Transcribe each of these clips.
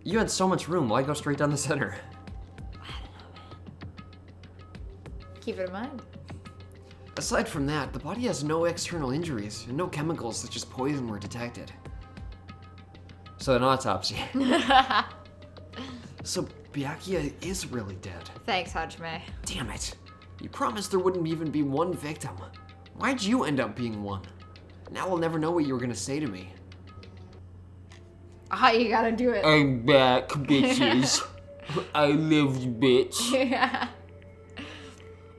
You had so much room, why go straight down the center? Keep it in mind. Aside from that, the body has no external injuries, and no chemicals such as poison were detected. So an autopsy. So Byakuya is really dead. Thanks, Hajime. Damn it. You promised there wouldn't even be one victim. Why'd you end up being one? Now I'll never know what you were gonna say to me. Ah, you gotta do it. I'm back, bitches. I love you, bitch. Yeah.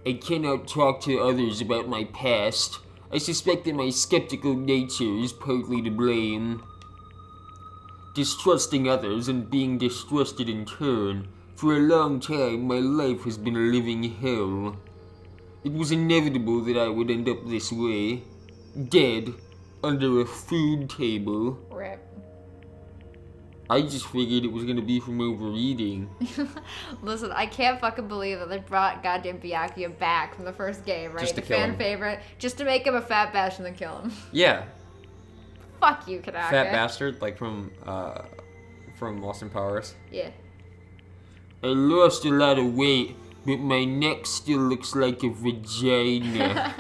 I cannot talk to others about my past. I suspect that my skeptical nature is partly to blame. Distrusting others and being distrusted in turn. For a long time, my life has been a living hell. It was inevitable that I would end up this way. Dead. Under a food table. Rip. I just figured it was gonna be from overeating. Listen, I can't fucking believe that they brought goddamn Byakuya back from the first game, right? Just to the kill fan him. favorite, just to make him a fat bash and then kill him. Yeah, Fuck you, Kanaka. fat bastard, like from Austin Powers. Yeah. I lost a lot of weight, but my neck still looks like a vagina.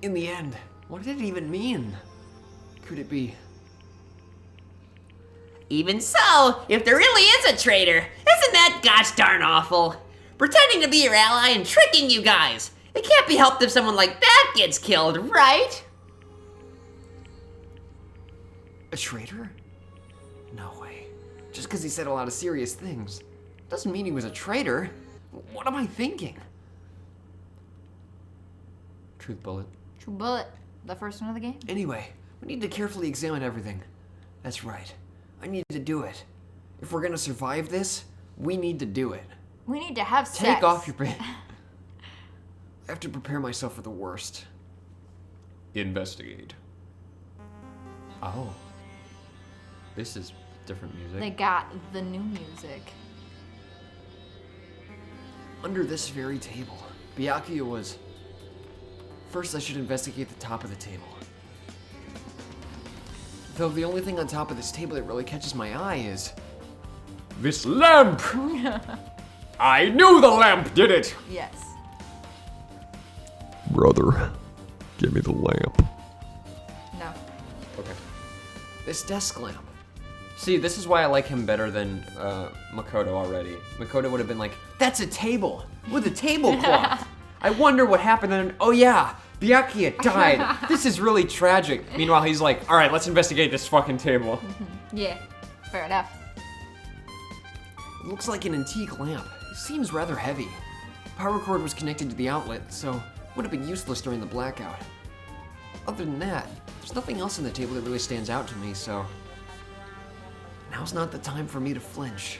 In the end, what did it even mean? Could it be? Even so, if there really is a traitor, isn't that gosh darn awful? Pretending to be your ally and tricking you guys. It can't be helped if someone like that gets killed, right? A traitor? No way. Just because he said a lot of serious things doesn't mean he was a traitor. What am I thinking? Truth bullet. True bullet. The first one of the game. Anyway, we need to carefully examine everything. That's right. I need to do it. If we're gonna survive this, we need to do it. We need to have sex. Take off your I have to prepare myself for the worst. Investigate. Oh. This is different music. They got the new music. Under this very table, Byakuya was... First, I should investigate the top of the table. Though the only thing on top of this table that really catches my eye is... this lamp! I knew the lamp did it! Yes. Brother, give me the lamp. No. Okay. This desk lamp. See, this is why I like him better than Makoto already. Makoto would have been like, that's a table with a tablecloth. I wonder what happened and oh yeah, Byakuya died. This is really tragic. Meanwhile, he's like, all right, let's investigate this fucking table. Yeah. Fair enough. It looks like an antique lamp. It seems rather heavy. Power cord was connected to the outlet, so would have been useless during the blackout. Other than that, there's nothing else on the table that really stands out to me, so... Now's not the time for me to flinch.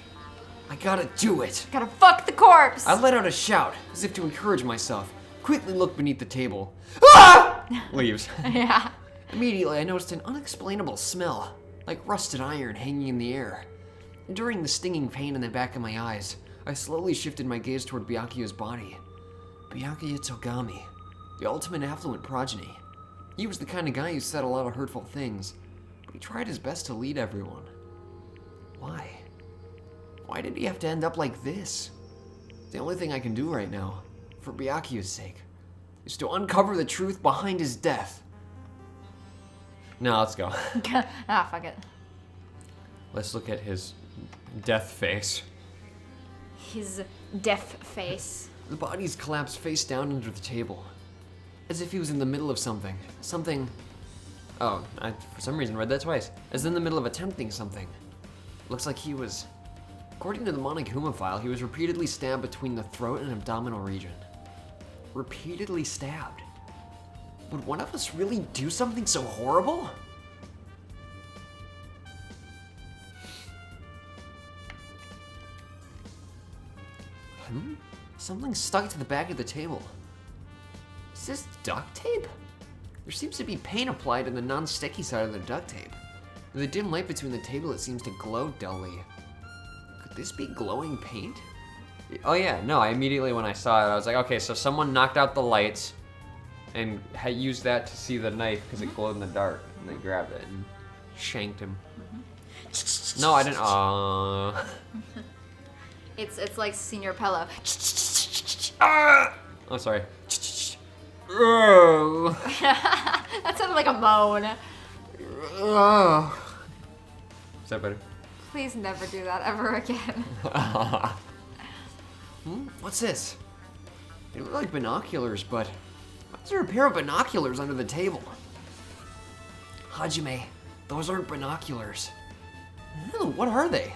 I gotta do it! Gotta fuck the corpse! I let out a shout, as if to encourage myself. Quickly looked beneath the table. Ah! Leaves. Yeah. Immediately, I noticed an unexplainable smell, like rusted iron hanging in the air. Enduring the stinging pain in the back of my eyes, I slowly shifted my gaze toward Byakuya's body. Byakuya Togami, the ultimate affluent progeny. He was the kind of guy who said a lot of hurtful things, but he tried his best to lead everyone. Why? Why did he have to end up like this? The only thing I can do right now, for Byakuya's sake, is to uncover the truth behind his death. Now let's go. Ah, fuck it. Let's look at his death face. His deaf face. The body's collapsed face down under the table, as if he was in the middle of something. Oh, I for some reason read that twice. As in the middle of attempting something. Looks like he was... According to the Monokuma file, he was repeatedly stabbed between the throat and abdominal region. Repeatedly stabbed. Would one of us really do something so horrible? Something stuck to the back of the table. Is this duct tape? There seems to be paint applied to the non-sticky side of the duct tape. In the dim light between the table, it seems to glow dully. Could this be glowing paint? Oh yeah, no, I immediately when I saw it, I was like, okay, so someone knocked out the lights and had used that to see the knife because it glowed in the dark. And they grabbed it and shanked him. No, I didn't. It's like Senior Pello. Oh, sorry. That sounded like a moan. Is that better? Please never do that ever again. What's this? They look like binoculars, but why is there a pair of binoculars under the table? Hajime, those aren't binoculars. Oh, what are they?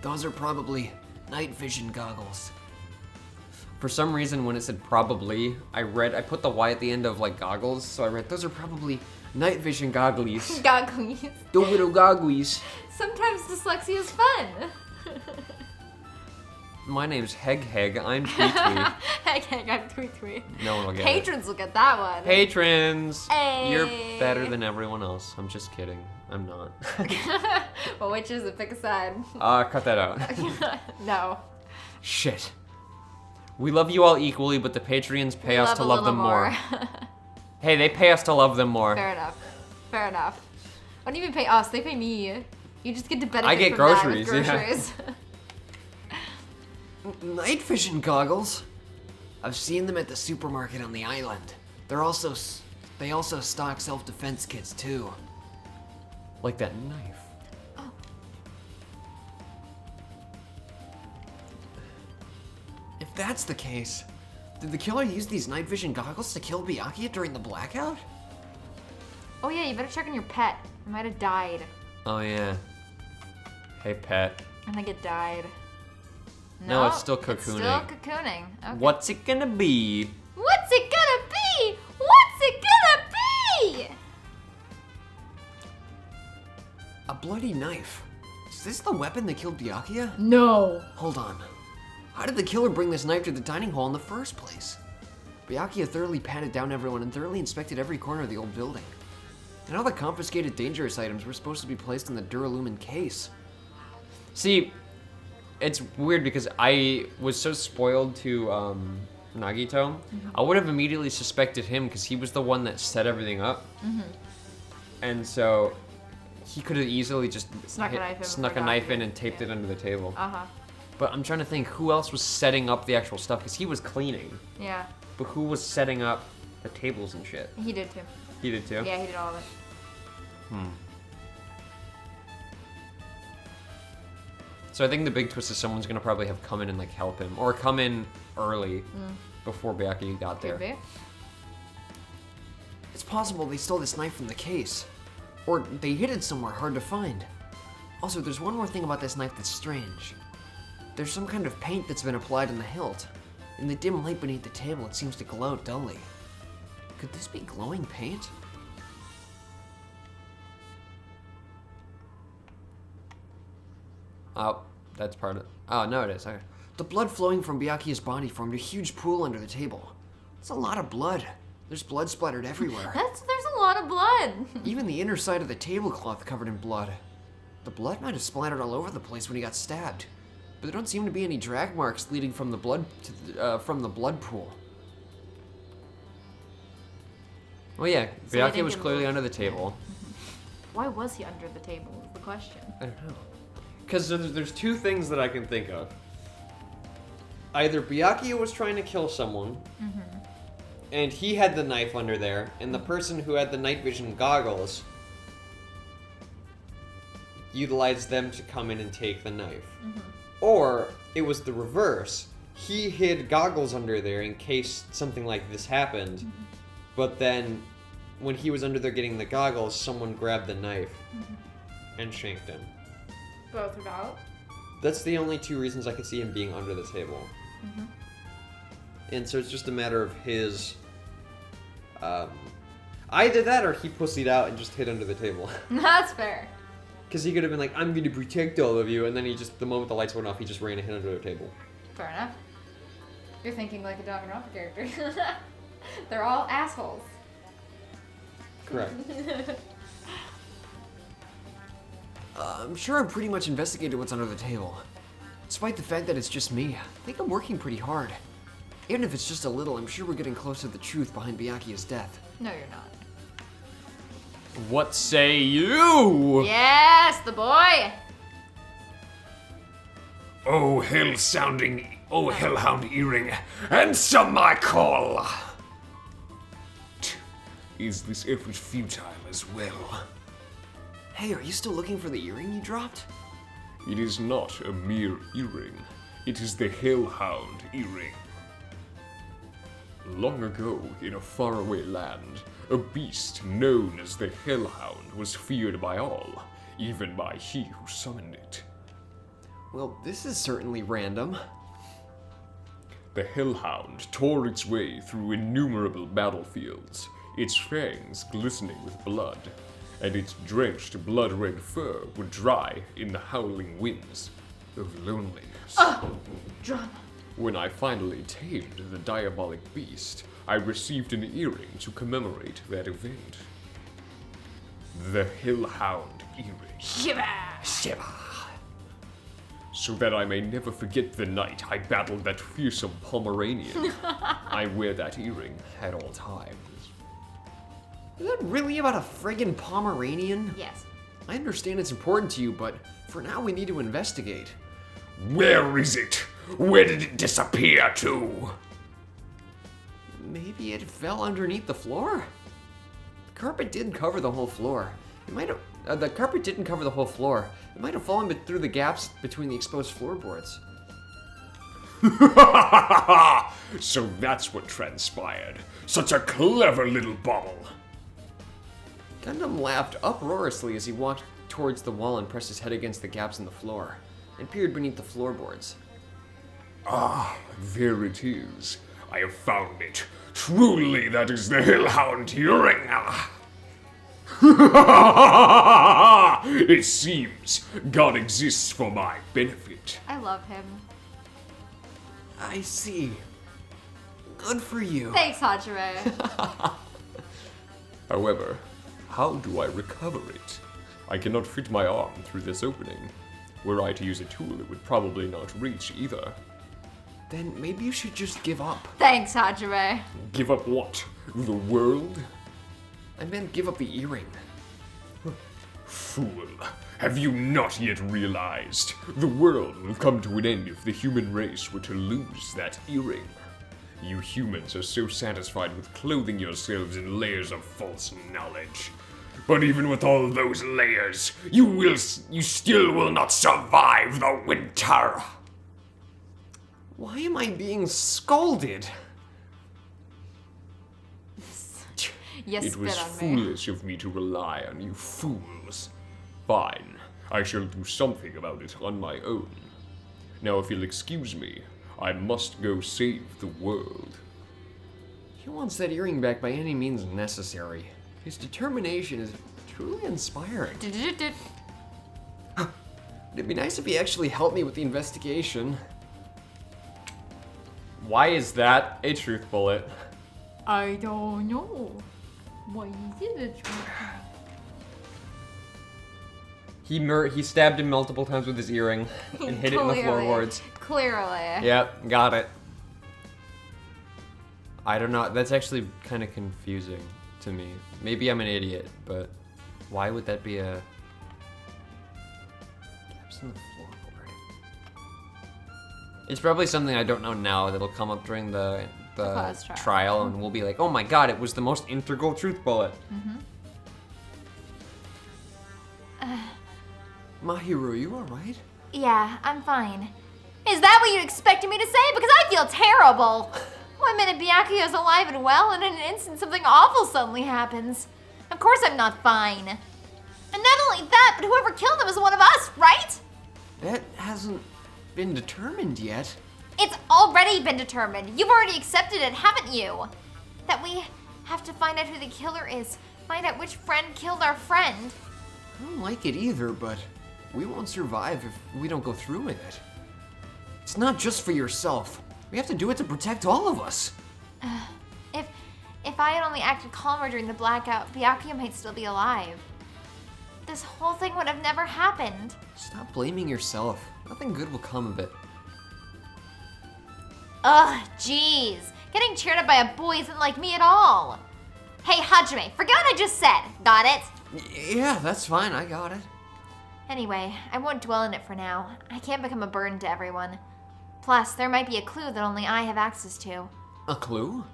Those are probably night vision goggles. For some reason, when it said probably, I put the Y at the end of like goggles, so I read those are probably night vision goggles. Goggles. The little goggles. Sometimes dyslexia is fun. My name's Heg. I'm Tweet Tweet. Heck, I'm Tweet. No one will get it. Patrons will get that one. Patrons! Hey. You're better than everyone else. I'm just kidding. I'm not. Well, which is it? Pick a side. Cut that out. No. Shit. We love you all equally, but the Patreons pay us to love them more. Hey, they pay us to love them more. Fair enough. What do you mean pay us? They pay me. You just get to benefit I get from groceries, that with groceries. Night vision goggles? I've seen them at the supermarket on the island. They also stock self-defense kits too. Like that knife. Oh. If that's the case, did the killer use these night vision goggles to kill Byakuya during the blackout? Oh yeah, you better check on your pet. It might have died. Oh yeah. Hey pet. I think it died. No, it's still It's still cocooning. cocooning. Okay. What's it gonna be? What's it gonna be? What's it gonna be? A bloody knife. Is this the weapon that killed Byakuya? No. Hold on. How did the killer bring this knife to the dining hall in the first place? Byakuya thoroughly patted down everyone and thoroughly inspected every corner of the old building. And all the confiscated dangerous items were supposed to be placed in the Duralumin case. See, it's weird because I was so spoiled to Nagito. I would have immediately suspected him because he was the one that set everything up. And so he could have easily just Snuck a knife in snuck a without knife in you. and taped it under the table. Uh-huh. But I'm trying to think who else was setting up the actual stuff because he was cleaning. Yeah. But who was setting up the tables and shit? He did too. He did too? Yeah, he did all of it. So I think the big twist is someone's gonna probably have come in and like help him. Or come in early before Byakuya got there. Could be. It's possible they stole this knife from the case. Or they hid it somewhere hard to find. Also, there's one more thing about this knife that's strange. There's some kind of paint that's been applied on the hilt. In the dim light beneath the table, it seems to glow dully. Could this be glowing paint? Oh, that's part of it. Oh, no, it is. Okay. The blood flowing from Byakuya's body formed a huge pool under the table. It's a lot of blood. There's blood splattered everywhere. There's a lot of blood. Even the inner side of the tablecloth covered in blood. The blood might have splattered all over the place when he got stabbed, but there don't seem to be any drag marks leading from the blood from the blood pool. Well, yeah, So they Byakuya didn't was get clearly blood. under the table. Why was he under the table is the question. I don't know. Because there's two things that I can think of. Either Byakuya was trying to kill someone, and he had the knife under there, and the person who had the night vision goggles utilized them to come in and take the knife. Or it was the reverse. He hid goggles under there in case something like this happened, but then when he was under there getting the goggles, someone grabbed the knife and shanked him. Both about. That's the only two reasons I could see him being under the table. And so it's just a matter of his... either that or he pussied out and just hid under the table. That's fair. Because he could have been like, I'm going to protect all of you, and then he just, the moment the lights went off, he just ran and hid under the table. Fair enough. You're thinking like a Danganronpa character. They're all assholes. Correct. I'm sure I'm pretty much investigated what's under the table. Despite the fact that it's just me, I think I'm working pretty hard. Even if it's just a little, I'm sure we're getting closer to the truth behind Byakuya's death. No, you're not. What say you? Yes, the boy. Oh, Hellhound Earring, answer my call! Is this effort futile as well? Hey, are you still looking for the earring you dropped? It is not a mere earring. It is the Hellhound Earring. Long ago, in a faraway land, a beast known as the Hellhound was feared by all, even by he who summoned it. Well, this is certainly random. The Hellhound tore its way through innumerable battlefields, its fangs glistening with blood, and its drenched blood-red fur would dry in the howling winds of loneliness. Drama. When I finally tamed the diabolic beast, I received an earring to commemorate that event. The Hellhound Earring. Shiva. Shiva. So that I may never forget the night I battled that fearsome Pomeranian, I wear that earring at all times. Is that really about a friggin' Pomeranian? Yes. I understand it's important to you, but for now we need to investigate. Where is it? Where did it disappear to? Maybe it fell underneath the floor? The carpet didn't cover the whole floor. It might have. The carpet didn't cover the whole floor. It might have fallen through the gaps between the exposed floorboards. So that's what transpired. Such a clever little bauble. Gundam laughed uproariously as he walked towards the wall and pressed his head against the gaps in the floor, and peered beneath the floorboards. Ah, there it is. I have found it. Truly, that is the Hellhound Earring. It seems God exists for my benefit. I love him. I see. Good for you. Thanks, Hajime. However, how do I recover it? I cannot fit my arm through this opening. Were I to use a tool, it would probably not reach either. Then maybe you should just give up. Thanks, Hajime. Give up what? The world? I meant give up the earring. Fool, have you not yet realized? The world will come to an end if the human race were to lose that earring. You humans are so satisfied with clothing yourselves in layers of false knowledge. But even with all those layers, you still will not survive the winter. Why am I being scolded? You It was spit on me. foolish of me to rely on you fools. Fine, I shall do something about it on my own. Now, if you'll excuse me, I must go save the world. He wants that earring back by any means necessary. His determination is truly inspiring. It'd be nice if he actually helped me with the investigation. Why is that a truth bullet? I don't know. Why is it? He stabbed him multiple times with his earring and hit it in the floorboards. Clearly. Yep, got it. I don't know, that's actually kind of confusing to me. Maybe I'm an idiot, but why would that be a... gaps in the floorboard? It's probably something I don't know now that'll come up during the class trial. trial, and we'll be like, oh my god, it was the most integral truth bullet. Mahiru, you alright? Yeah, I'm fine. Is that what you expected me to say? Because I feel terrible. 1 minute Byakuyo's alive and well, and in an instant something awful suddenly happens. Of course I'm not fine. And not only that, but whoever killed him is one of us, right? That hasn't been determined yet. It's already been determined. You've already accepted it, haven't you? That we have to find out who the killer is. Find out which friend killed our friend. I don't like it either, but we won't survive if we don't go through with it. It's not just for yourself. We have to do it to protect all of us. If I had only acted calmer during the blackout, Byakuya might still be alive. This whole thing would have never happened. Stop blaming yourself. Nothing good will come of it. Ugh, jeez. Getting cheered up by a boy isn't like me at all. Hey, Hajime, forget what I just said. Got it? Yeah, that's fine. I got it. Anyway, I won't dwell on it for now. I can't become a burden to everyone. Plus, there might be a clue that only I have access to. A clue?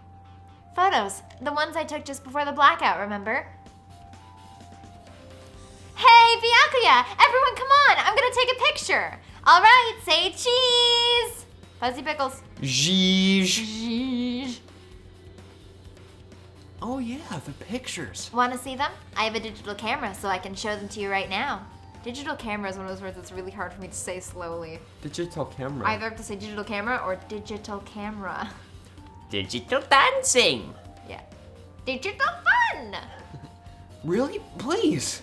Photos. The ones I took just before the blackout, remember? Hey, Byakuya! Everyone come on! I'm gonna take a picture! Alright, say cheese! Fuzzy Pickles. Jeez. Oh yeah, the pictures. Wanna see them? I have a digital camera, so I can show them to you right now. Digital camera is one of those words that's really hard for me to say slowly. Digital camera. I either have to say digital camera or digital camera. Digital dancing. Yeah. Digital fun! Really? Please.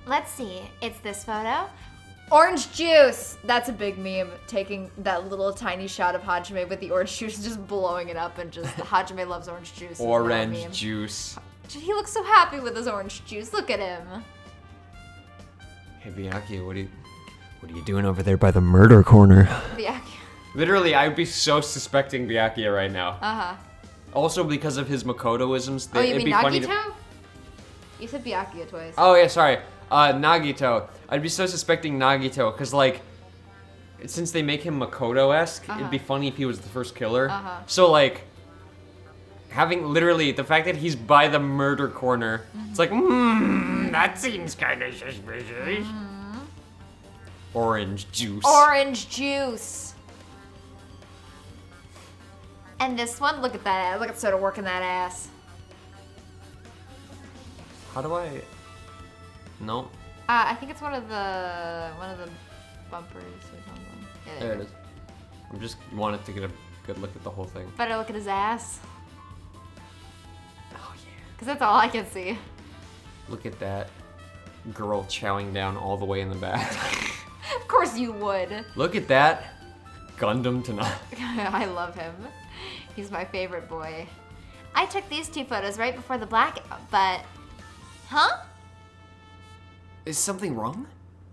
Let's see. It's this photo. Orange juice! That's a big meme. Taking that little tiny shot of Hajime with the orange juice and just blowing it up and just Hajime loves orange juice. is now a Orange meme. juice. He looks so happy with his orange juice. Look at him. Hey, Byakuya, what are you doing over there by the murder corner? Byakuya. Literally, I would be so suspecting Byakuya right now. Uh-huh. Also, because of his Makotoisms, Oh, you it'd mean be funny to... Nagito? You said Byakuya twice. Oh, yeah, sorry. Nagito. I'd be so suspecting Nagito, because, like, since they make him Makoto-esque, it'd be funny if he was the first killer. So, like, having literally the fact that he's by the murder corner, it's like, That seems kind of suspicious. orange juice. Orange juice. And this one, look at that ass. Look at Soda working that ass. How do I... No. I think it's one of the bumpers or something. Yeah, There it is. I just wanted to get a good look at the whole thing. Better look at his ass. Oh, yeah. Because that's all I can see. Look at that girl chowing down all the way in the back. Of course you would. Look at that Gundam tonight. I love him. He's my favorite boy. I took these two photos right before the blackout, but... Huh? Is something wrong?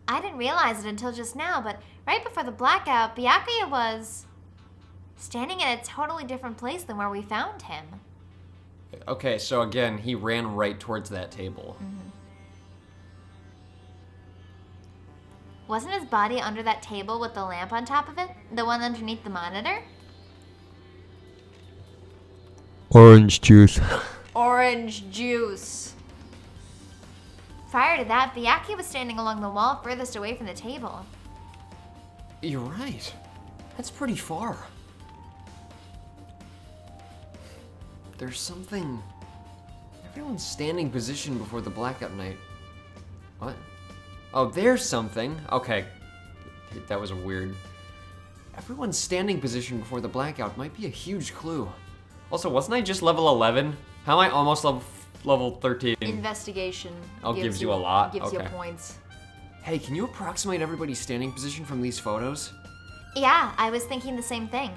I didn't realize it until just now, but right before the blackout, Byakuya was... standing in a totally different place than where we found him. Okay, so again, he ran right towards that table. Wasn't his body under that table with the lamp on top of it? The one underneath the monitor? Orange juice. Orange juice. Prior to that, Byakuya was standing along the wall furthest away from the table. You're right. That's pretty far. There's something... Everyone's standing position before the blackout night. What? Oh, there's something. Okay. That was a weird... Everyone's standing position before the blackout might be a huge clue. Also, wasn't I just level 11? How am I almost level 13? Investigation. Oh, gives you a lot? Gives you Okay. points. Hey, can you approximate everybody's standing position from these photos? Yeah, I was thinking the same thing.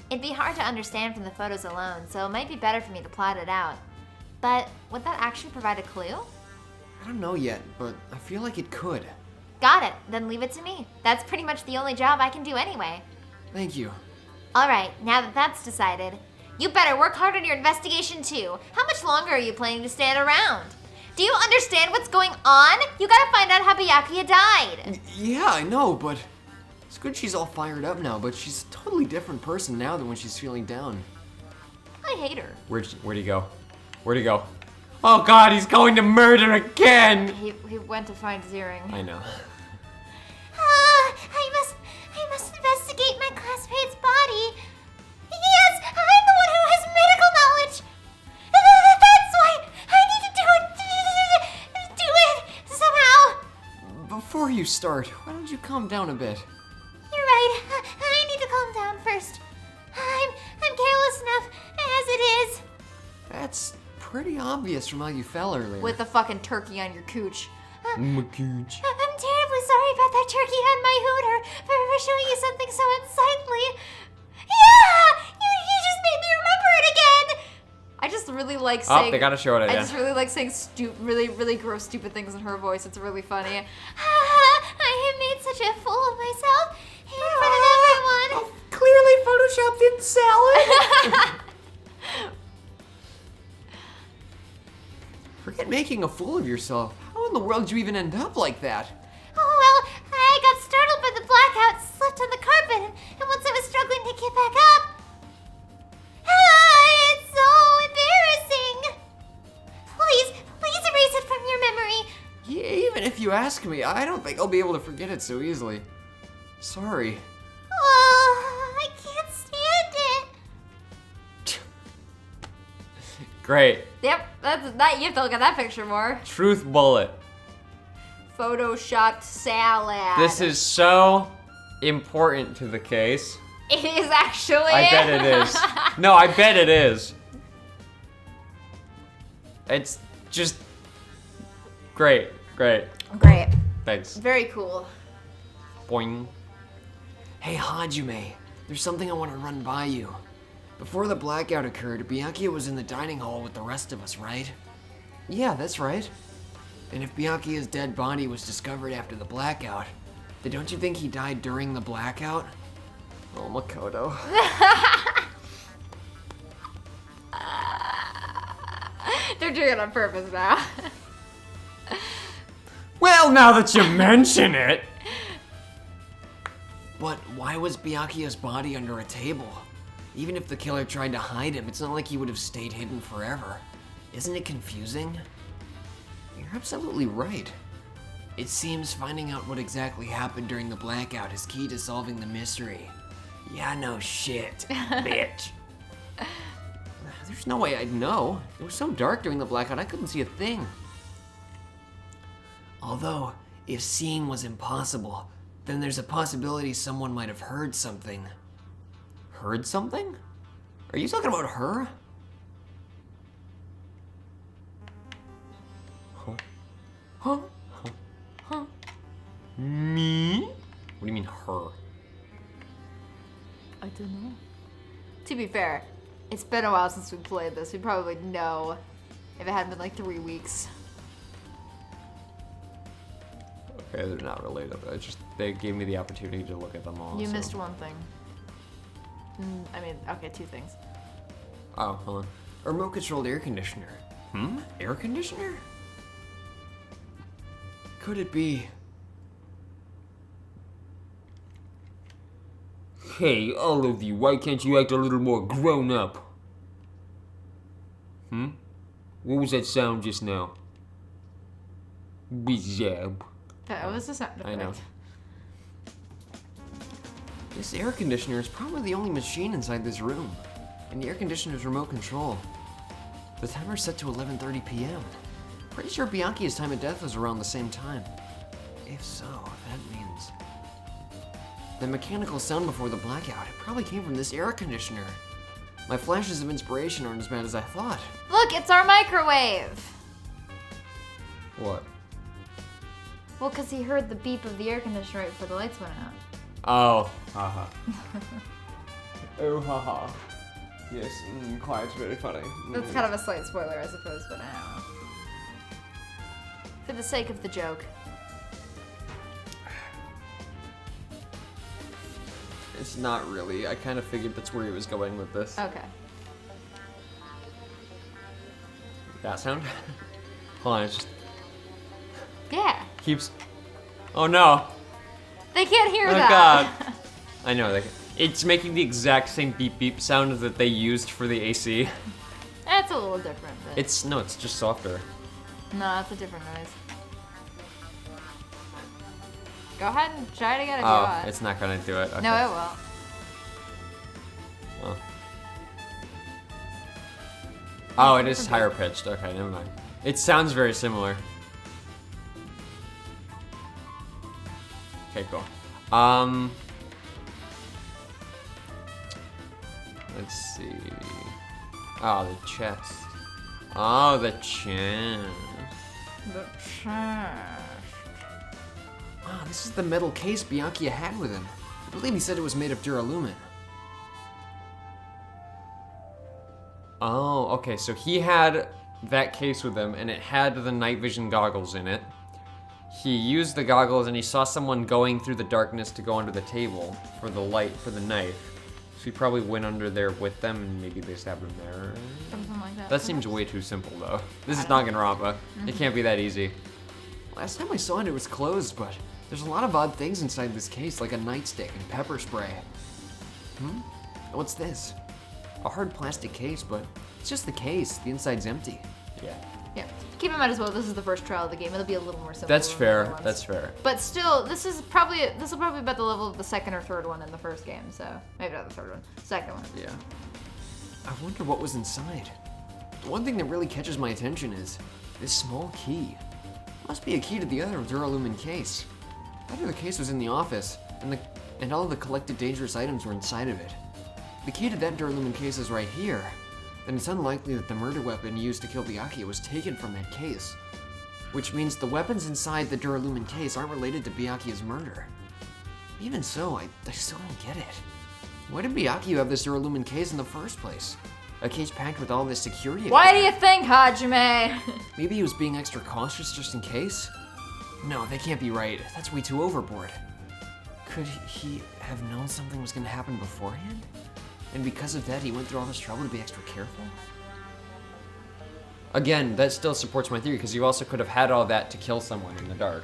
It'd be hard to understand from the photos alone, so it might be better for me to plot it out. But would that actually provide a clue? I don't know yet, but I feel like it could. Got it. Then leave it to me. That's pretty much the only job I can do anyway. Thank you. Alright, now that that's decided, you better work hard on your investigation too. How much longer are you planning to stand around? Do you understand what's going on? You gotta find out how Byakuya died. Yeah, I know, but... It's good she's all fired up now, but she's a totally different person now than when she's feeling down. I hate her. Where'd he go? Where'd he go? Oh god, he's going to murder again! He went to find his earring. I know. I must investigate my classmate's body. Yes, I'm the one who has medical knowledge. That's why I need to do it somehow. Before you start, why don't you calm down a bit? You're right. I need to calm down first. I'm careless enough as it is. That's pretty obvious from how you fell earlier. With the fucking turkey on your cooch. My cooch. I'm terribly sorry about that turkey on my hooter for showing you something so unsightly. Yeah! You just made me remember it again! I just really like saying... Oh, they gotta show it I again. just really like saying really, really gross, stupid things in her voice. It's really funny. I have made such a fool of myself in front of everyone. Clearly photoshopped in salad! making a fool of yourself. How in the world did you even end up like that? Oh, well, I got startled by the blackout, slipped on the carpet, and once I was struggling to get back up. It's so embarrassing. Please erase it from your memory. Yeah, even if you ask me, I don't think I'll be able to forget it so easily. Sorry. Oh, I can't stand it. Great. Yep, that. You have to look at that picture more. Truth bullet. Photoshopped salad. This is so important to the case. It is actually. I bet it is. No, I bet it is. It's just great. Great. Thanks. Very cool. Boing. Hey, Hajime, there's something I want to run by you. Before the blackout occurred, Byakuya was in the dining hall with the rest of us, right? Yeah, that's right. And if Byakuya's dead body was discovered after the blackout, then don't you think he died during the blackout? Oh, Makoto. They're doing it on purpose now. Well, now that you mention it. But why was Byakuya's body under a table? Even if the killer tried to hide him, it's not like he would have stayed hidden forever. Isn't it confusing? You're absolutely right. It seems finding out what exactly happened during the blackout is key to solving the mystery. Yeah, no shit, bitch. There's no way I'd know. It was so dark during the blackout, I couldn't see a thing. Although, if seeing was impossible, then there's a possibility someone might have heard something. Heard something? Are you talking about her? Huh? Me? What do you mean, her? I don't know. To be fair, it's been a while since we played this. We probably know if it hadn't been like 3 weeks. Okay, they're not related. It's just they gave me the opportunity to look at them all. You so. missed one thing. Okay, 2 things. Oh, hold on. A remote-controlled air conditioner. Air conditioner? Could it be? Hey, all of you, why can't you act a little more grown up? What was that sound just now? Bizab. That was the sound I know. effect. This air conditioner is probably the only machine inside this room. And the air conditioner's remote control. The timer's set to 11:30 p.m. Pretty sure Bianchi's time of death was around the same time. If so, that means... The mechanical sound before the blackout, it probably came from this air conditioner. My flashes of inspiration aren't as bad as I thought. Look, it's our microwave. What? Well, because he heard the beep of the air conditioner right before the lights went out. Oh, haha. Oh, haha. Yes, quite very funny. That's kind of a slight spoiler, I suppose, but I don't know. For the sake of the joke. It's not really. I kind of figured that's where he was going with this. Okay. That sound? Hold on, it just Yeah. keeps... Oh no! They can't hear Oh that. god! I know, it's making the exact same beep beep sound that they used for the AC. That's a little different, but... It's just softer. No, that's a different noise. Go ahead and try it again if you Oh, want. it's not gonna do it. Okay. No, it won't. Oh, it is higher pitched. Okay, never mind. It sounds very similar. Okay, cool. Let's see. Oh, the chest. Oh, the chest. The chest. Ah, this is the metal case Bianchi had with him. I believe he said it was made of duralumin. Oh, okay, so he had that case with him, and it had the night vision goggles in it. He used the goggles, and he saw someone going through the darkness to go under the table for the light, for the knife. So he probably went under there with them, and maybe they stabbed him there. Something like that. That seems way too simple, though. This is Danganronpa. It can't be that easy. Last time I saw it, it was closed, but there's a lot of odd things inside this case, like a nightstick and pepper spray. What's this? A hard plastic case, but it's just the case. The inside's empty. Yeah. Yeah. Keep in mind as well, this is the first trial of the game. It'll be a little more simple. That's than the other fair. ones. That's fair. But still, this will probably be about the level of the second or third one in the first game. So maybe not the third one, second one. Yeah. I wonder what was inside. The one thing that really catches my attention is this small key. Must be a key to the other Duralumin case. Either the case was in the office, and all of the collected dangerous items were inside of it. The key to that Duralumin case is right here. Then it's unlikely that the murder weapon used to kill Byakuya was taken from that case. Which means the weapons inside the Duralumin case aren't related to Byakuya's murder. Even so, I still don't get it. Why did Byakuya have this Duralumin case in the first place? A case packed with all this security Why do you equipment. think, Hajime? Maybe he was being extra cautious just in case? No, that can't be right. That's way too overboard. Could he have known something was going to happen beforehand? And because of that, he went through all this trouble to be extra careful? Again, that still supports my theory, because you also could have had all that to kill someone in the dark.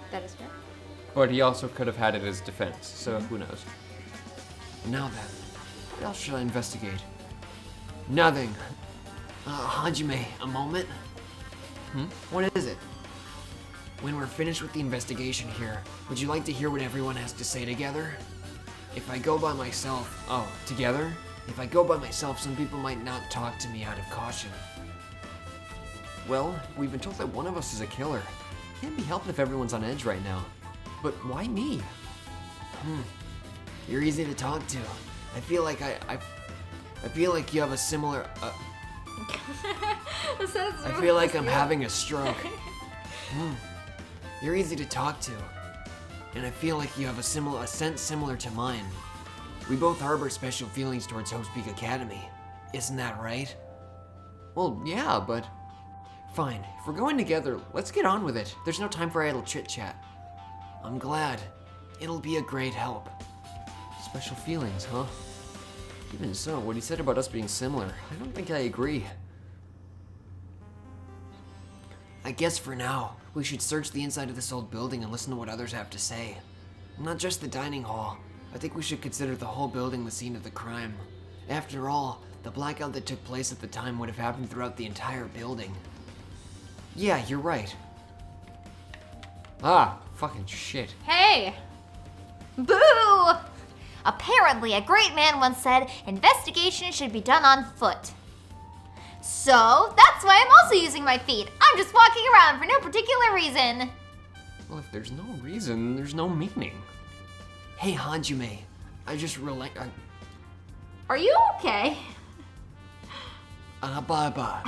That is fair. But he also could have had it as defense, so who knows? Now then, what else should I investigate? Nothing. Hajime, a moment? What is it? When we're finished with the investigation here, would you like to hear what everyone has to say together? If I go by myself... Oh, together? If I go by myself, some people might not talk to me out of caution. Well, we've been told that one of us is a killer. Can't be helped if everyone's on edge right now. But why me? You're easy to talk to. I feel like I feel like you have a similar... I feel like I'm having a stroke. You're easy to talk to. And I feel like you have a sense similar to mine. We both harbor special feelings towards Hope's Peak Academy. Isn't that right? Well, yeah, but... Fine, if we're going together, let's get on with it. There's no time for idle chit-chat. I'm glad. It'll be a great help. Special feelings, huh? Even so, what he said about us being similar, I don't think I agree. I guess for now, we should search the inside of this old building and listen to what others have to say. Not just the dining hall. I think we should consider the whole building the scene of the crime. After all, the blackout that took place at the time would have happened throughout the entire building. Yeah, you're right. Ah, fucking shit. Hey! Boo! Apparently, a great man once said, investigation should be done on foot. So, that's why I'm also using my feet. I'm just walking around for no particular reason. Well, if there's no reason, there's no meaning. Hey, Hajime, I just realized... Are you okay? Ababa.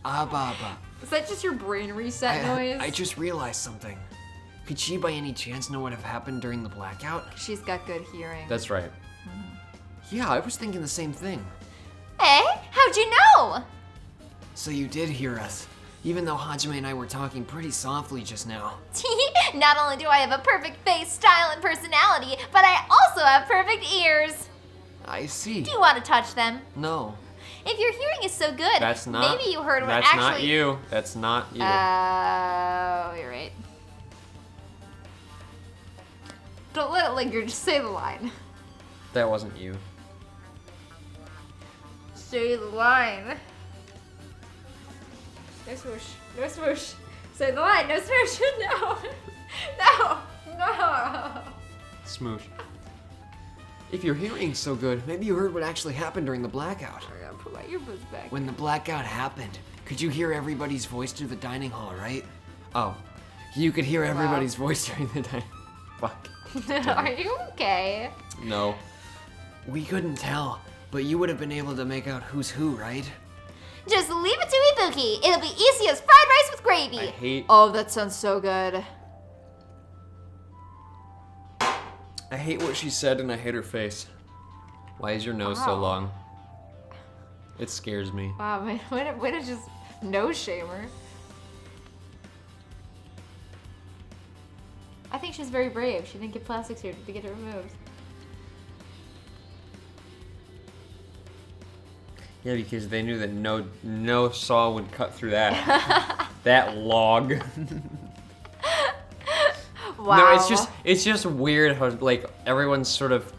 Ababa. Is that just your brain reset noise? I just realized something. Could she by any chance know what have happened during the blackout? She's got good hearing. That's right. Yeah, I was thinking the same thing. Hey, how'd you know? So you did hear us, even though Hajime and I were talking pretty softly just now. Not only do I have a perfect face, style, and personality, but I also have perfect ears. I see. Do you want to touch them? No. If your hearing is so good, That's not... maybe you heard what That's actually... not you. That's not you. Oh, you're right. Don't let it linger, just say the line. That wasn't you. Say the line. No swoosh. No swoosh. Say the line. No swoosh. No. No. No. Smoosh. If your hearing's so good, maybe you heard what actually happened during the blackout. I gotta put my earbuds back. When the blackout happened, could you hear everybody's voice through the dining hall, right? Oh, you could hear everybody's voice during the dining... Fuck. Are you okay? No. We couldn't tell, but you would have been able to make out who's who, right? Just leave it to Ibuki. It'll be easy as fried rice with gravy. I hate... Oh, that sounds so good. I hate what she said and I hate her face. Why is your nose so Wow. long? It scares me. Wow, way to just nose shame her. I think she's very brave. She didn't get plastic surgery to get it removed. Yeah, because they knew that no saw would cut through that that log. Wow. No, it's just weird how like everyone's sort of,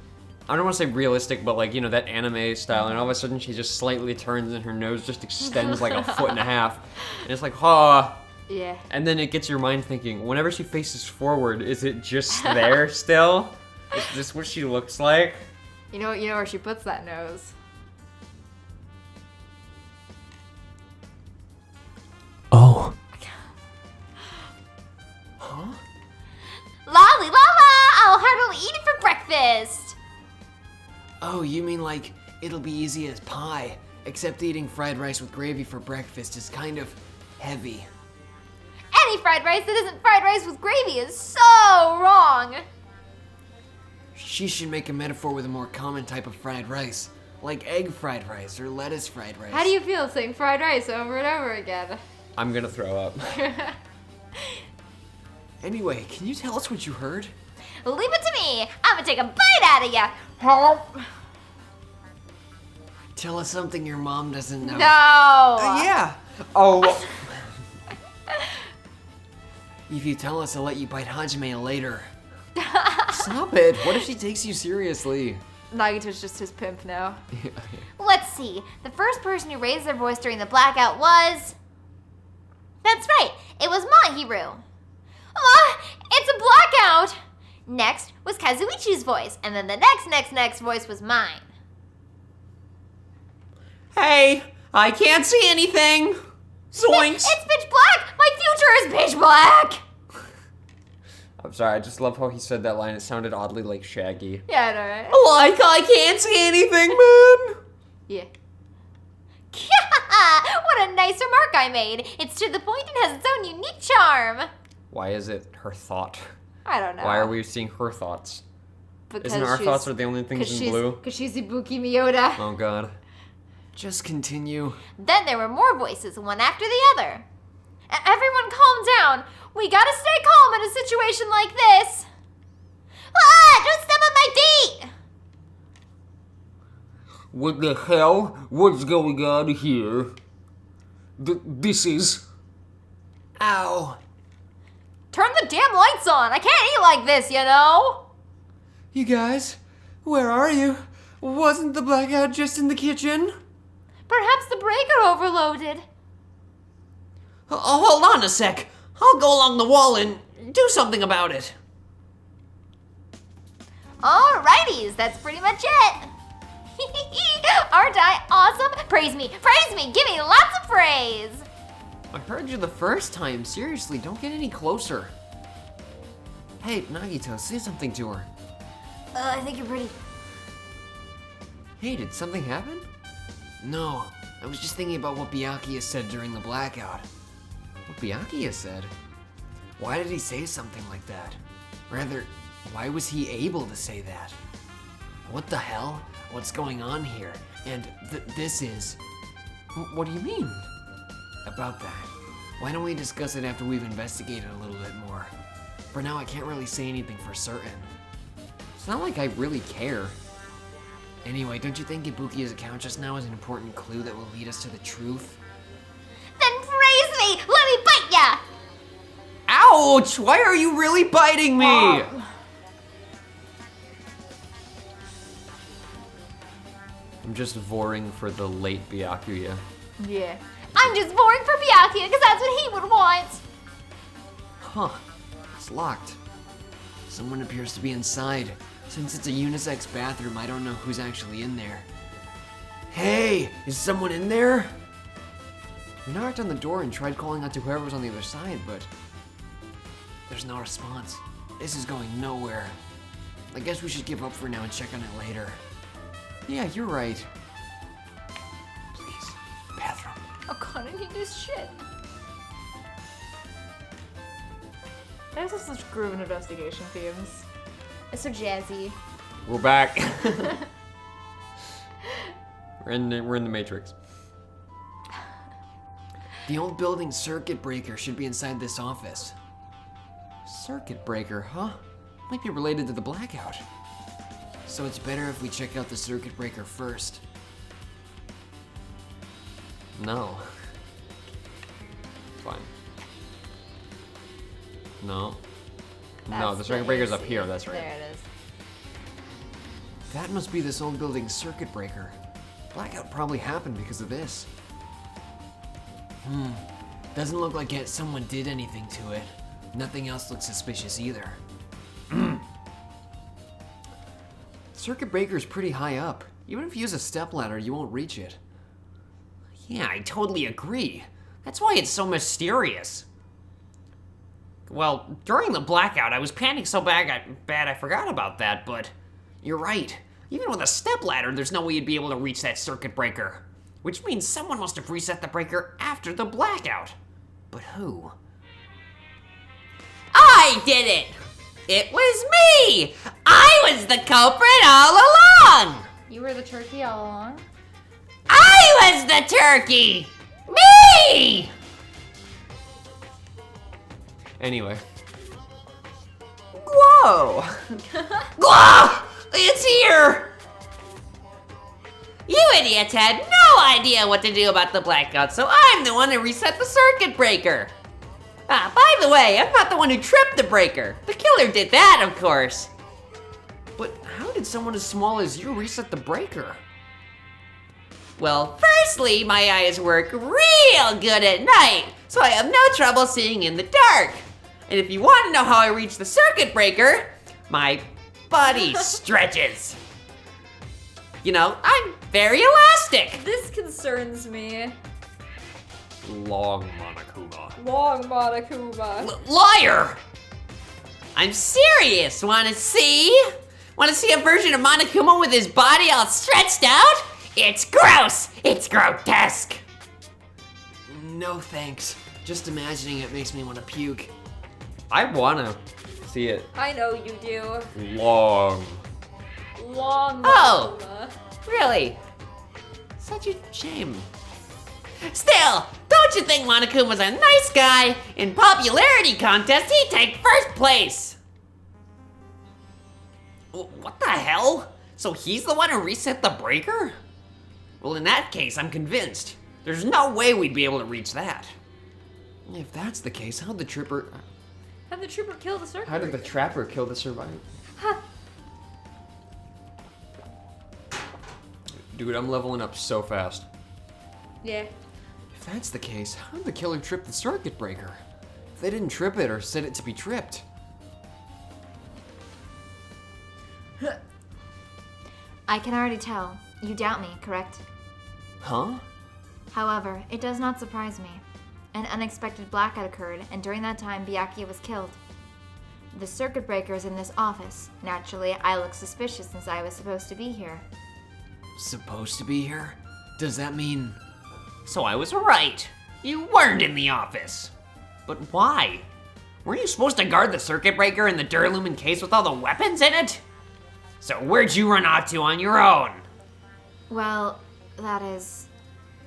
I don't want to say realistic, but like, you know, that anime style, and all of a sudden she just slightly turns and her nose just extends like 1.5 feet, and it's like, huh. Yeah. And then it gets your mind thinking, whenever she faces forward, is it just there still? Is this what she looks like? You know where she puts that nose. Oh. Lolly Lala! I'll hardly eat it for breakfast! Oh, you mean like it'll be easy as pie, except eating fried rice with gravy for breakfast is kind of heavy. Any fried rice that isn't fried rice with gravy is so wrong! She should make a metaphor with a more common type of fried rice, like egg fried rice or lettuce fried rice. How do you feel saying fried rice over and over again? I'm gonna throw up. Anyway, can you tell us what you heard? Leave it to me! I'm gonna take a bite out of ya! Tell us something your mom doesn't know. No! Yeah. Oh. If you tell us, I'll let you bite Hajime later. Stop it. What if she takes you seriously? Nagito's just his pimp now. Let's see. The first person who raised their voice during the blackout was... That's right. It was Mahiru. It's a blackout! Next was Kazuichi's voice, and then the next voice was mine. Hey, I can't see anything. Zoinks. It's pitch black! My future is pitch black! I'm sorry, I just love how he said that line. It sounded oddly like Shaggy. Yeah, I know, right? Like I can't see anything, man. Yeah. What a nice remark I made. It's to the point and has its own unique charm. Why is it her thought? I don't know. Why are we seeing her thoughts? Because Isn't our she's- thoughts are the only things in blue? Because she's Ibuki Miyoda. Oh god. Just continue. Then there were more voices, one after the other. Everyone calm down. We gotta stay calm in a situation like this. Don't step on my feet! What the hell? What's going on here? This is... Ow. Turn the damn lights on. I can't eat like this, you know? You guys, where are you? Wasn't the blackout just in the kitchen? Perhaps the breaker overloaded. Oh, hold on a sec. I'll go along the wall and do something about it. Alrighties, that's pretty much it. Aren't I awesome? Praise me, give me lots of praise. I heard you the first time. Seriously, don't get any closer. Hey, Nagito, say something to her. I think you're pretty. Hey, did something happen? No, I was just thinking about what Byakuya said during the blackout. What Byakuya said? Why did he say something like that? Rather, why was he able to say that? What the hell? What's going on here? And this is... What do you mean? About that. Why don't we discuss it after we've investigated a little bit more? For now, I can't really say anything for certain. It's not like I really care. Anyway, don't you think Ibuki's account just now is an important clue that will lead us to the truth? Then praise me! Let me bite ya! Ouch! Why are you really biting me? I'm just voring for the late Byakuya. Yeah. I'm just boring for Byakuya because that's what he would want. Huh. It's locked. Someone appears to be inside. Since it's a unisex bathroom, I don't know who's actually in there. Hey! Is someone in there? We knocked on the door and tried calling out to whoever was on the other side, but... there's no response. This is going nowhere. I guess we should give up for now and check on it later. Yeah, you're right. Please, bathroom. Oh god, I need this shit. There's such groove and investigation themes. It's so jazzy. We're back. we're in the Matrix. The old building circuit breaker should be inside this office. Circuit breaker, huh? Might be related to the blackout. So it's better if we check out the circuit breaker first. No. Fine. No. No, the circuit breaker's up here, that's right. There it is. That must be this old building's circuit breaker. Blackout probably happened because of this. Doesn't look like someone did anything to it. Nothing else looks suspicious either. Circuit breaker's pretty high up. Even if you use a stepladder, you won't reach it. Yeah, I totally agree. That's why it's so mysterious. Well, during the blackout, I was panicking so bad I forgot about that, but you're right. Even with a stepladder, there's no way you'd be able to reach that circuit breaker. Which means someone must have reset the breaker after the blackout. But who? I did it! It was me! I was the culprit all along! You were the turkey all along? I was the turkey! Me! Anyway. Whoa! Whoa! It's here! You idiots had no idea what to do about the blackout, so I'm the one who reset the circuit breaker. Ah, by the way, I'm not the one who tripped the breaker. The killer did that, of course. But how did someone as small as you reset the breaker? Well, firstly, my eyes work real good at night, so I have no trouble seeing in the dark. And if you want to know how I reach the circuit breaker, my body stretches. You know, I'm very elastic. This concerns me. Long Monokuma. Long Monokuma. Liar! I'm serious. Want to see? Want to see a version of Monokuma with his body all stretched out? It's gross. It's grotesque. No thanks. Just imagining it makes me want to puke. I wanna see it. I know you do. Long. Long Oh. Monokuma. Really? Such a shame. Still, don't you think Monokuma's a nice guy? In popularity contest, he'd take first place. What the hell? So he's the one who reset the breaker? Well, in that case, I'm convinced. There's no way we'd be able to reach that. If that's the case, how'd the tripper... How'd the trooper kill the circuit How did the breaker? trapper kill the survivor? Dude, I'm leveling up so fast. Yeah. If that's the case, how did the killer trip the circuit breaker? If they didn't trip it or set it to be tripped. I can already tell. You doubt me, correct? Huh? However, it does not surprise me. An unexpected blackout occurred, and during that time, Byakuya was killed. The circuit breaker is in this office. Naturally, I look suspicious since I was supposed to be here. Supposed to be here? Does that mean... So I was right. You weren't in the office. But why? Weren't you supposed to guard the circuit breaker in the Durlumin case with all the weapons in it? So where'd you run off to on your own? Well, that is...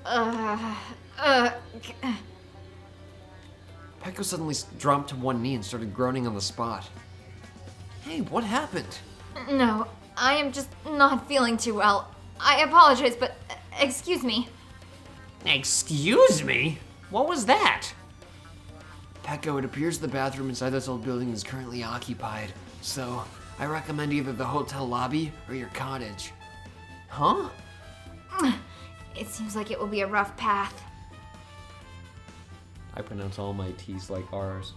Peko suddenly dropped to one knee and started groaning on the spot. Hey, what happened? No, I am just not feeling too well. I apologize, but excuse me. Excuse me? What was that? Peko, it appears the bathroom inside this old building is currently occupied, so I recommend either the hotel lobby or your cottage. Huh? It seems like it will be a rough path. I pronounce all my T's like R's.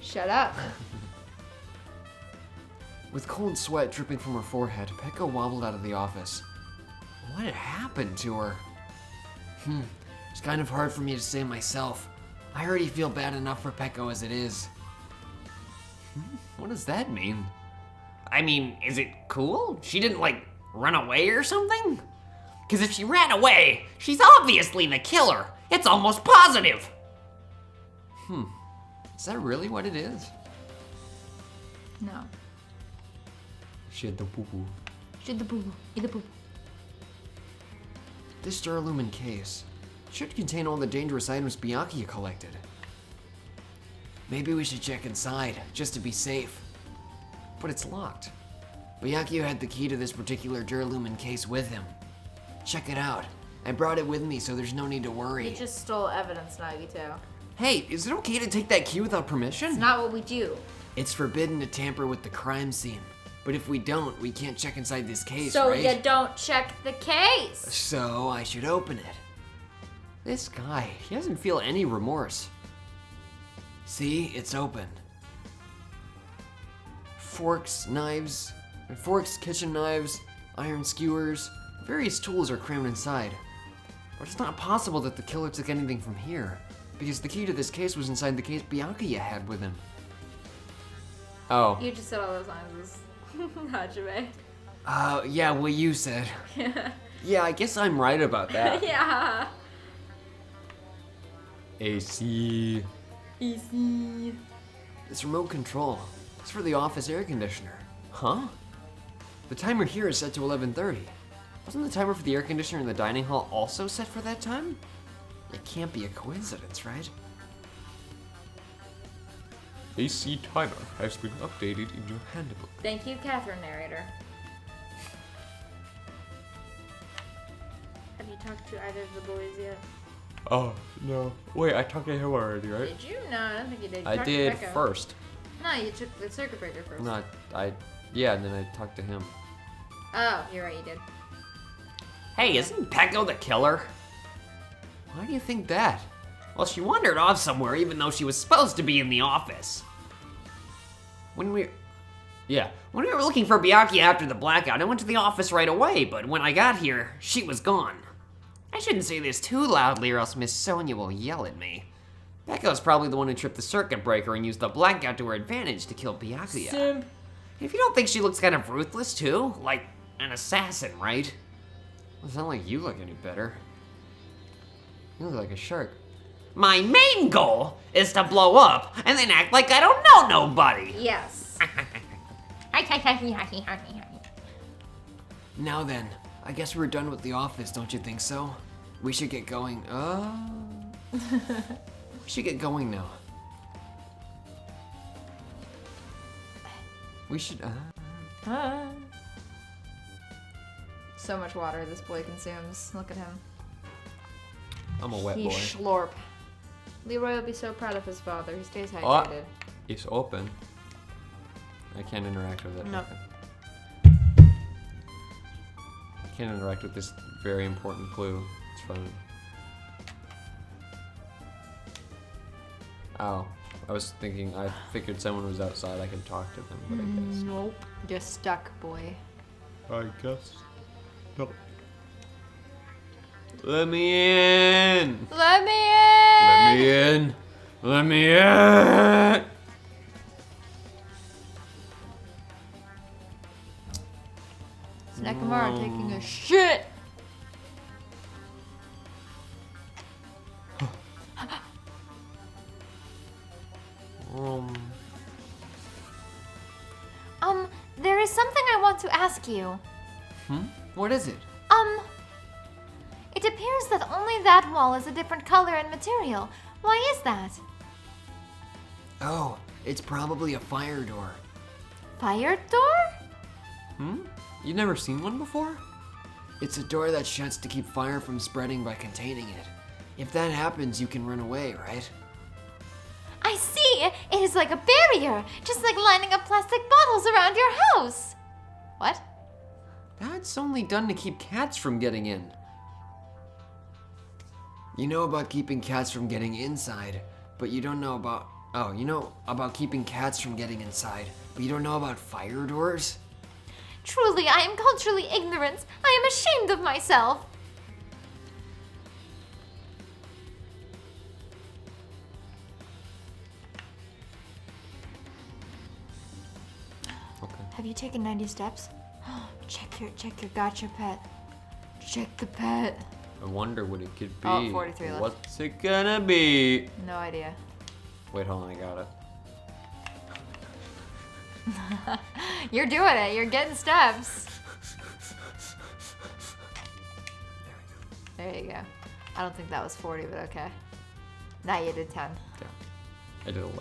Shut up. With cold sweat dripping from her forehead, Peko wobbled out of the office. What had happened to her? It's kind of hard for me to say myself. I already feel bad enough for Peko as it is. What does that mean? I mean, is it cool? She didn't, like, run away or something? Because if she ran away, she's obviously the killer. It's almost positive. Is that really what it is? No. Shit, the poo-poo. Should the poo. Eat the poo. This Durlumin case should contain all the dangerous items Byakuya collected. Maybe we should check inside, just to be safe. But it's locked. Byakuya had the key to this particular Durlumin case with him. Check it out. I brought it with me, so there's no need to worry. You just stole evidence, Nagito. Hey, is it okay to take that key without permission? It's not what we do. It's forbidden to tamper with the crime scene. But if we don't, we can't check inside this case, So right? you don't check the case. So I should open it. This guy, he doesn't feel any remorse. See, it's open. Forks, kitchen knives, iron skewers, various tools are crammed inside. But it's not possible that the killer took anything from here, because the key to this case was inside the case Byakuya had with him. Oh. You just said all those lines. Hajime. Yeah, what you said. Yeah, I guess I'm right about that. Yeah. AC. Easy. This remote control. It's for the office air conditioner. Huh? The timer here is set to 11:30. Wasn't the timer for the air conditioner in the dining hall also set for that time? It can't be a coincidence, right? AC timer has been updated in your handbook. Thank you, Catherine, narrator. Have you talked to either of the boys yet? Oh, no. Wait, I talked to him already, right? Did you? No, I don't think you did. You I talked to did Becca. first. No, you took the circuit breaker first. No, yeah, and then I talked to him. Oh, you're right, you did. Hey, isn't Pecco the killer? Why do you think that? Well, she wandered off somewhere even though she was supposed to be in the office. When we were looking for Byakuya after the blackout, I went to the office right away, but when I got here, she was gone. I shouldn't say this too loudly or else Miss Sonia will yell at me. Pecco's probably the one who tripped the circuit breaker and used the blackout to her advantage to kill Byakuya. Simp. If you don't think she looks kind of ruthless too, like an assassin, right? It's not like you look any better. You look like a shark. My main goal is to blow up and then act like I don't know nobody. Yes. Now then, I guess we're done with the office, don't you think so? We should get going. We should get going now. We should, So much water this boy consumes. Look at him. I'm a wet He boy. schlorp. Leroy will be so proud of his father. He stays Oh. hydrated. It's open. I can't interact with it. Nope. Okay. I can't interact with this very important clue. It's fine. Oh, I was thinking, I figured someone was outside, I could talk to them, but I guess. Nope. You're stuck, boy. I guess. No. Let me in! Let me in! Let me in! Let me in! It's Nekamura taking a shit. There is something I want to ask you. What is it? It appears that only that wall is a different color and material. Why is that? Oh, it's probably a fire door. Fire door? You've never seen one before? It's a door that shuts to keep fire from spreading by containing it. If that happens, you can run away, right? I see! It is like a barrier, just like lining up plastic bottles around your house. What? That's only done to keep cats from getting in. You know about keeping cats from getting inside, but you don't know about... Oh, you know about keeping cats from getting inside, but you don't know about fire doors? Truly, I am culturally ignorant. I am ashamed of myself. Okay. Have you taken 90 steps? Check your gotcha pet. Check the pet. I wonder what it could be. Oh, 43 left. What's it gonna be? No idea. Wait, hold on, I got it. You're doing it. You're getting steps. There you go. I don't think that was 40, but okay. Now you did 10. Yeah. I did 11.